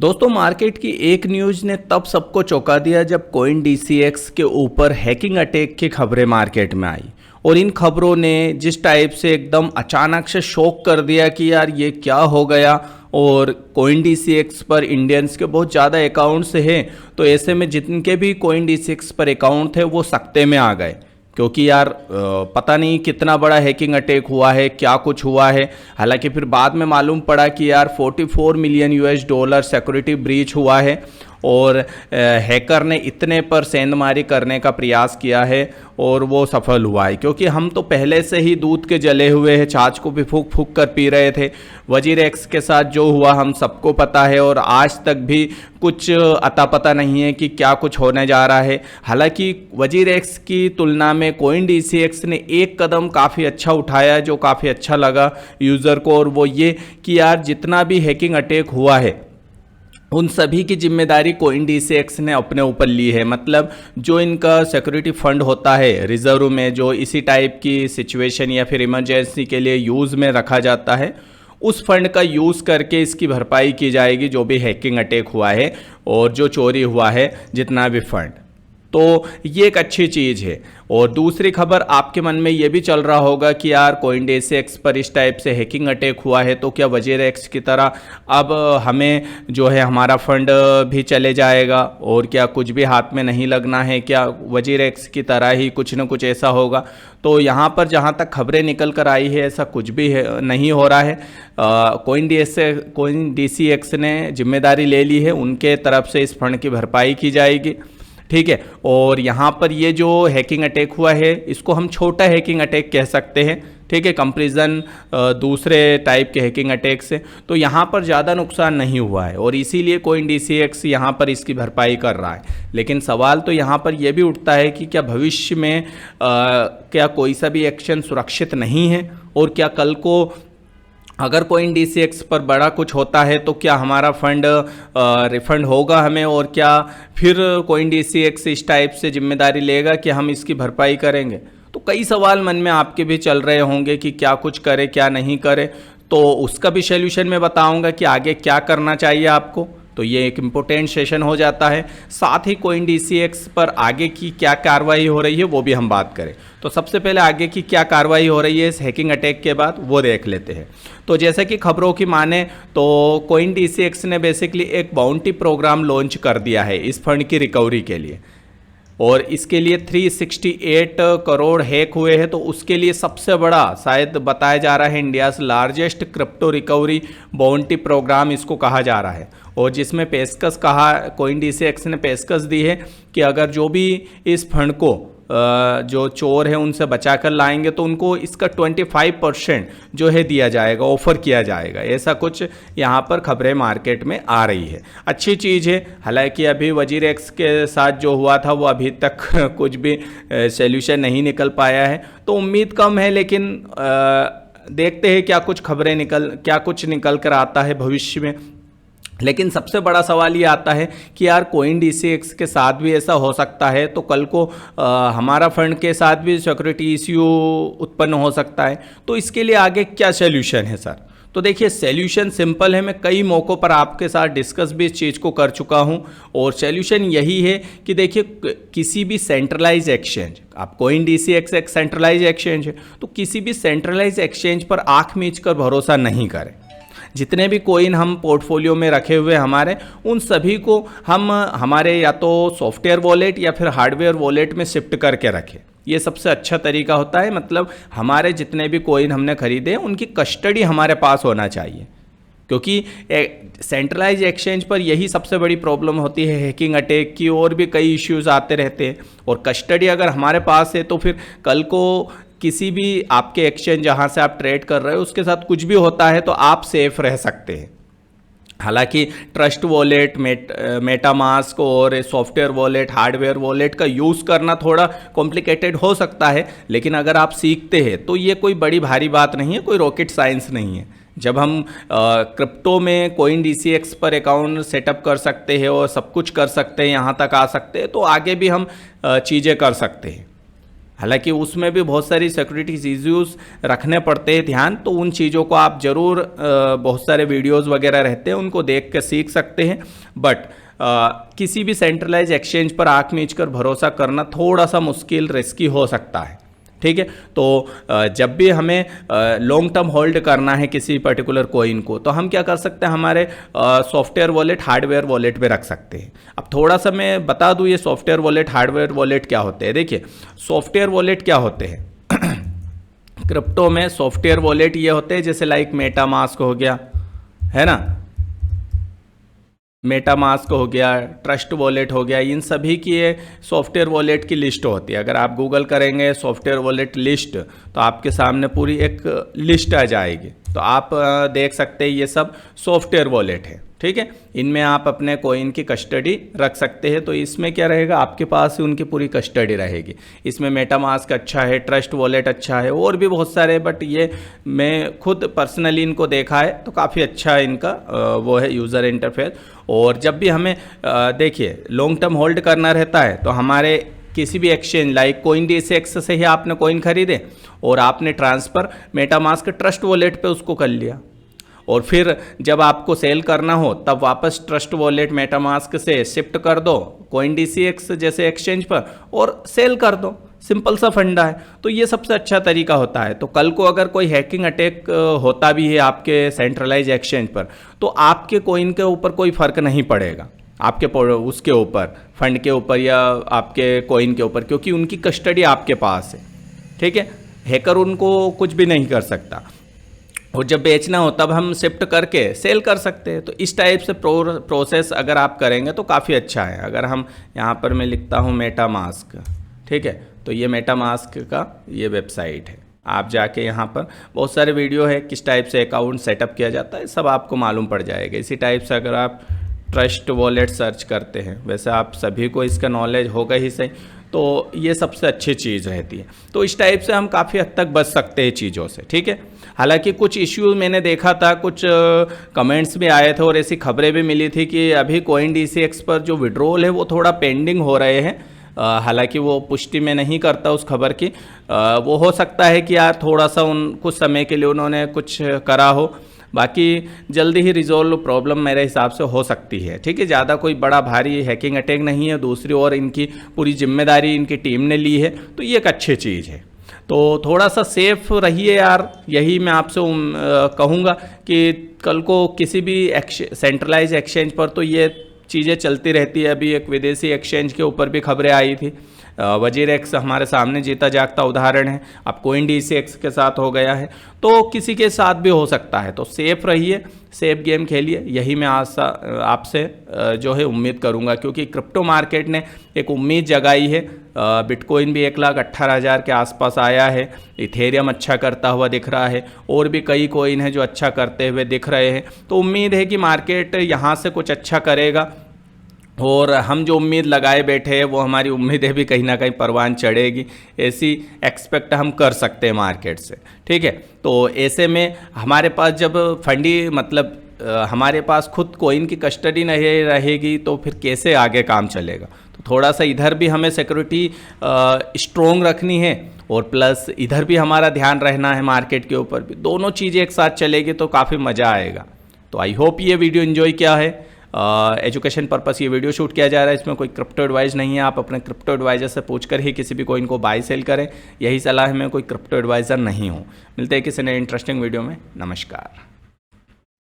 दोस्तों मार्केट की एक न्यूज़ ने तब सबको चौंका दिया जब कोइन डीसीएक्स के ऊपर हैकिंग अटैक की खबरें मार्केट में आई। और इन खबरों ने जिस टाइप से एकदम अचानक से शॉक कर दिया कि यार ये क्या हो गया। और कोइन डीसीएक्स पर इंडियंस के बहुत ज़्यादा अकाउंट्स हैं, तो ऐसे में जिनके भी कोइन डीसीएक्स पर अकाउंट थे वो सकते में आ गए, क्योंकि यार पता नहीं कितना बड़ा हैकिंग अटैक हुआ है, क्या कुछ हुआ है। हालांकि फिर बाद में मालूम पड़ा कि यार 44 million US dollar security breach हुआ है और हैकर ने इतने पर सेंधमारी करने का प्रयास किया है और वो सफल हुआ है। क्योंकि हम तो पहले से ही दूध के जले हुए हैं, छाछ को भी फूक फूक कर पी रहे थे। वजीर एक्स के साथ जो हुआ हम सबको पता है और आज तक भी कुछ अता पता नहीं है कि क्या कुछ होने जा रहा है। हालांकि वजीर एक्स की तुलना में कोइन डीसीएक्स ने एक कदम काफ़ी अच्छा उठाया जो काफ़ी अच्छा लगा यूज़र को, और वो ये कि यार जितना भी हैकिंग अटैक हुआ है उन सभी की जिम्मेदारी कोइन डीसीएक्स ने अपने ऊपर ली है। मतलब जो इनका सिक्योरिटी फंड होता है रिजर्व में, जो इसी टाइप की सिचुएशन या फिर इमरजेंसी के लिए यूज़ में रखा जाता है, उस फंड का यूज़ करके इसकी भरपाई की जाएगी जो भी हैकिंग अटैक हुआ है और जो चोरी हुआ है जितना भी फंड। तो ये एक अच्छी चीज़ है। और दूसरी खबर आपके मन में ये भी चल रहा होगा कि यार कोइन डीसीएक्स पर इस टाइप से हैकिंग अटैक हुआ है तो क्या वजीर एक्स की तरह अब हमें जो है हमारा फंड भी चले जाएगा और क्या कुछ भी हाथ में नहीं लगना है, क्या वजीर एक्स की तरह ही कुछ ना कुछ ऐसा होगा। तो यहाँ पर जहाँ तक खबरें निकल कर आई है ऐसा कुछ भी नहीं हो रहा है। कोइन डीसीएक्स ने जिम्मेदारी ले ली है, उनके तरफ से इस फंड की भरपाई की जाएगी, ठीक है। और यहाँ पर ये जो हैकिंग अटैक हुआ है इसको हम छोटा हैकिंग अटैक कह सकते हैं, ठीक है, कंपैरिजन दूसरे टाइप के हैकिंग अटैक से। तो यहाँ पर ज़्यादा नुकसान नहीं हुआ है और इसीलिए कोइन डीसीएक्स यहाँ पर इसकी भरपाई कर रहा है। लेकिन सवाल तो यहाँ पर यह भी उठता है कि क्या भविष्य में क्या कोई सा भी एक्शन सुरक्षित नहीं है, और क्या कल को अगर कोइन डीसीएक्स पर बड़ा कुछ होता है तो क्या हमारा फंड रिफंड होगा हमें, और क्या फिर कोइन डीसीएक्स इस टाइप से जिम्मेदारी लेगा कि हम इसकी भरपाई करेंगे। तो कई सवाल मन में आपके भी चल रहे होंगे कि क्या कुछ करे क्या नहीं करे। तो उसका भी सॉल्यूशन मैं बताऊंगा कि आगे क्या करना चाहिए आपको। तो ये एक इम्पोर्टेंट सेशन हो जाता है। साथ ही कोइन डीसीएक्स पर आगे की क्या कार्रवाई हो रही है वो भी हम बात करें। तो सबसे पहले आगे की क्या कार्रवाई हो रही है इस हैकिंग अटैक के बाद वो देख लेते हैं। तो जैसे कि खबरों की माने तो कोइन डीसीएक्स ने बेसिकली एक बाउंटी प्रोग्राम लॉन्च कर दिया है इस फंड की रिकवरी के लिए, और इसके लिए 368 करोड़ हैक हुए हैं। तो उसके लिए सबसे बड़ा शायद बताया जा रहा है India's largest crypto recovery bounty program इसको कहा जा रहा है, और जिसमें पेशकश कहा कोइन डीसीएक्स ने पेशकश दी है कि अगर जो भी इस फंड को जो चोर है उनसे बचा कर लाएंगे तो उनको इसका 25% जो है दिया जाएगा, ऑफर किया जाएगा। ऐसा कुछ यहाँ पर खबरें मार्केट में आ रही है, अच्छी चीज़ है। हालांकि अभी वजीर एक्स के साथ जो हुआ था वो अभी तक कुछ भी सॉल्यूशन नहीं निकल पाया है, तो उम्मीद कम है। लेकिन देखते हैं क्या कुछ निकल कर आता है भविष्य में। लेकिन सबसे बड़ा सवाल ये आता है कि यार कोइन डीसीएक्स के साथ भी ऐसा हो सकता है तो कल को हमारा फंड के साथ भी सिक्योरिटी इश्यू उत्पन्न हो सकता है। तो इसके लिए आगे क्या सॉल्यूशन है सर? तो देखिए सॉल्यूशन सिंपल है, मैं कई मौक़ों पर आपके साथ डिस्कस भी इस चीज़ को कर चुका हूँ, और सॉल्यूशन यही है कि देखिए किसी भी सेंट्रलाइज एक्सचेंज, आप कोइन डीसीएक्स एक सेंट्रलाइज एक्सचेंज है, तो किसी भी सेंट्रलाइज एक्सचेंज पर आँख मीच कर भरोसा नहीं करें। जितने भी कोइन हम पोर्टफोलियो में रखे हुए हमारे, उन सभी को हम हमारे या तो सॉफ्टवेयर वॉलेट या फिर हार्डवेयर वॉलेट में शिफ्ट करके रखें। ये सबसे अच्छा तरीका होता है। मतलब हमारे जितने भी कोइन हमने खरीदे उनकी कस्टडी हमारे पास होना चाहिए, क्योंकि सेंट्रलाइज एक्सचेंज पर यही सबसे बड़ी प्रॉब्लम होती है हैकिंग अटैक की, और भी कई इश्यूज आते रहते हैं। और कस्टडी अगर हमारे पास है तो फिर कल को किसी भी आपके एक्सचेंज जहाँ से आप ट्रेड कर रहे हो उसके साथ कुछ भी होता है तो आप सेफ रह सकते हैं। हालांकि ट्रस्ट वॉलेट, मेटामास्क और सॉफ्टवेयर वॉलेट, हार्डवेयर वॉलेट का यूज़ करना थोड़ा कॉम्प्लिकेटेड हो सकता है, लेकिन अगर आप सीखते हैं तो ये कोई बड़ी भारी बात नहीं है, कोई रॉकेट साइंस नहीं है। जब हम क्रिप्टो में कोइन डीसीएक्स पर अकाउंट सेटअप कर सकते हैं और सब कुछ कर सकते हैं, यहाँ तक आ सकते हैं, तो आगे भी हम चीज़ें कर सकते हैं। हालांकि उसमें भी बहुत सारी सिक्योरिटी इश्यूज रखने पड़ते हैं ध्यान, तो उन चीज़ों को आप ज़रूर बहुत सारे वीडियोस वगैरह रहते हैं उनको देख कर सीख सकते हैं। बट किसी भी सेंट्रलाइज एक्सचेंज पर आंख मीच कर भरोसा करना थोड़ा सा मुश्किल रिस्की हो सकता है, ठीक है। तो जब भी हमें लॉन्ग टर्म होल्ड करना है किसी पर्टिकुलर कॉइन को, तो हम क्या कर सकते हैं, हमारे सॉफ्टवेयर वॉलेट हार्डवेयर वॉलेट पे रख सकते हैं। अब थोड़ा सा मैं बता दूं ये सॉफ्टवेयर वॉलेट हार्डवेयर वॉलेट क्या होते हैं। देखिए सॉफ्टवेयर वॉलेट क्या होते हैं क्रिप्टो में सॉफ्टवेयर वॉलेट ये होते हैं जैसे लाइक मेटामास्क हो गया, है ना, मेटामास्क हो गया, ट्रस्ट वॉलेट हो गया, इन सभी की ये सॉफ्टवेयर वॉलेट की लिस्ट होती है। अगर आप गूगल करेंगे सॉफ्टवेयर वॉलेट लिस्ट तो आपके सामने पूरी एक लिस्ट आ जाएगी, तो आप देख सकते हैं ये सब सॉफ्टवेयर वॉलेट है, ठीक है। इनमें आप अपने कॉइन की कस्टडी रख सकते हैं। तो इसमें क्या रहेगा, आपके पास ही उनकी पूरी कस्टडी रहेगी। इसमें मेटामास्क अच्छा है, ट्रस्ट वॉलेट अच्छा है, और भी बहुत सारे, बट ये मैं खुद पर्सनली इनको देखा है तो काफ़ी अच्छा इनका वो है यूज़र इंटरफेस। और जब भी हमें देखिए लॉन्ग टर्म होल्ड करना रहता है तो हमारे किसी भी एक्सचेंज लाइक CoinDCX से ही आपने कॉइन खरीदे और आपने ट्रांसफ़र मेटामास्क ट्रस्ट वॉलेट पे उसको कर लिया, और फिर जब आपको सेल करना हो तब वापस ट्रस्ट वॉलेट मेटामास्क से शिफ्ट कर दो CoinDCX जैसे एक्सचेंज पर और सेल कर दो। सिंपल सा फंडा है। तो ये सबसे अच्छा तरीका होता है। तो कल को अगर कोई हैकिंग अटैक होता भी है आपके सेंट्रलाइज एक्सचेंज पर, तो आपके कॉइन के ऊपर कोई फ़र्क नहीं पड़ेगा, आपके उसके ऊपर फंड के ऊपर या आपके कॉइन के ऊपर, क्योंकि उनकी कस्टडी आपके पास है, ठीक है। हैकर उनको कुछ भी नहीं कर सकता, और जब बेचना हो तब हम शिफ्ट करके सेल कर सकते हैं। तो इस टाइप से प्रोसेस अगर आप करेंगे तो काफ़ी अच्छा है। अगर हम यहाँ पर मैं लिखता हूँ मेटामास्क, ठीक है, तो ये मेटामास्क का ये वेबसाइट है। आप जाके यहाँ पर बहुत सारे वीडियो है किस टाइप से अकाउंट सेटअप किया जाता है, सब आपको मालूम पड़ जाएगा। इसी टाइप से अगर आप ट्रस्ट वॉलेट सर्च करते हैं, वैसे आप सभी को इसका नॉलेज होगा ही सही, तो ये सबसे अच्छी चीज़ रहती है। तो इस टाइप से हम काफ़ी हद तक बच सकते हैं चीज़ों से, ठीक है। हालांकि कुछ इश्यूज मैंने देखा था, कुछ कमेंट्स भी आए थे और ऐसी खबरें भी मिली थी कि अभी CoinDCX पर जो विड्रॉल है वो थोड़ा पेंडिंग हो रहे हैं। हालांकि वो पुष्टि में नहीं करता उस खबर की। वो हो सकता है कि यार थोड़ा सा कुछ समय के लिए उन्होंने कुछ करा हो, बाकी जल्दी ही रिजॉल्व प्रॉब्लम मेरे हिसाब से हो सकती है, ठीक है। ज़्यादा कोई बड़ा भारी हैकिंग अटैक नहीं है। दूसरी ओर इनकी पूरी जिम्मेदारी इनकी टीम ने ली है, तो ये एक अच्छी चीज़ है। तो थोड़ा सा सेफ रहिए यार, यही मैं आपसे कहूँगा कि कल को किसी भी सेंट्रलाइज एक्सचेंज पर तो ये चीज़ें चलती रहती है। अभी एक विदेशी एक्सचेंज के ऊपर भी खबरें आई थी, WazirX हमारे सामने जीता जागता उदाहरण है। अब CoinDCX के साथ हो गया है, तो किसी के साथ भी हो सकता है। तो सेफ रहिए, सेफ गेम खेलिए, यही मैं आपसे जो है उम्मीद करूंगा, क्योंकि क्रिप्टो मार्केट ने एक उम्मीद जगाई है। बिटकॉइन भी 1,18,000 के आसपास आया है, इथेरियम अच्छा करता हुआ दिख रहा है, और भी कई कॉइन हैं जो अच्छा करते हुए दिख रहे हैं। तो उम्मीद है कि मार्केट यहाँ से कुछ अच्छा करेगा, और हम जो उम्मीद लगाए बैठे हैं वो हमारी उम्मीदें भी कहीं ना कहीं परवान चढ़ेगी, ऐसी एक्सपेक्ट हम कर सकते हैं मार्केट से, ठीक है। तो ऐसे में हमारे पास जब फंडी मतलब हमारे पास खुद कॉइन की कस्टडी नहीं रहेगी तो फिर कैसे आगे काम चलेगा। तो थोड़ा सा इधर भी हमें सिक्योरिटी स्ट्रोंग रखनी है, और प्लस इधर भी हमारा ध्यान रहना है मार्केट के ऊपर भी। दोनों चीज़ें एक साथ चलेगी तो काफ़ी मज़ा आएगा। तो आई होप ये वीडियो इन्जॉय किया है। एजुकेशन पर्पस ये वीडियो शूट किया जा रहा है, इसमें कोई क्रिप्टो एडवाइस नहीं है। आप अपने क्रिप्टो एडवाइज़र से पूछकर ही किसी भी कॉइन को बाय सेल करें, यही सलाह है। मैं कोई क्रिप्टो एडवाइज़र नहीं हूँ। मिलते हैं किसी नए इंटरेस्टिंग वीडियो में। नमस्कार।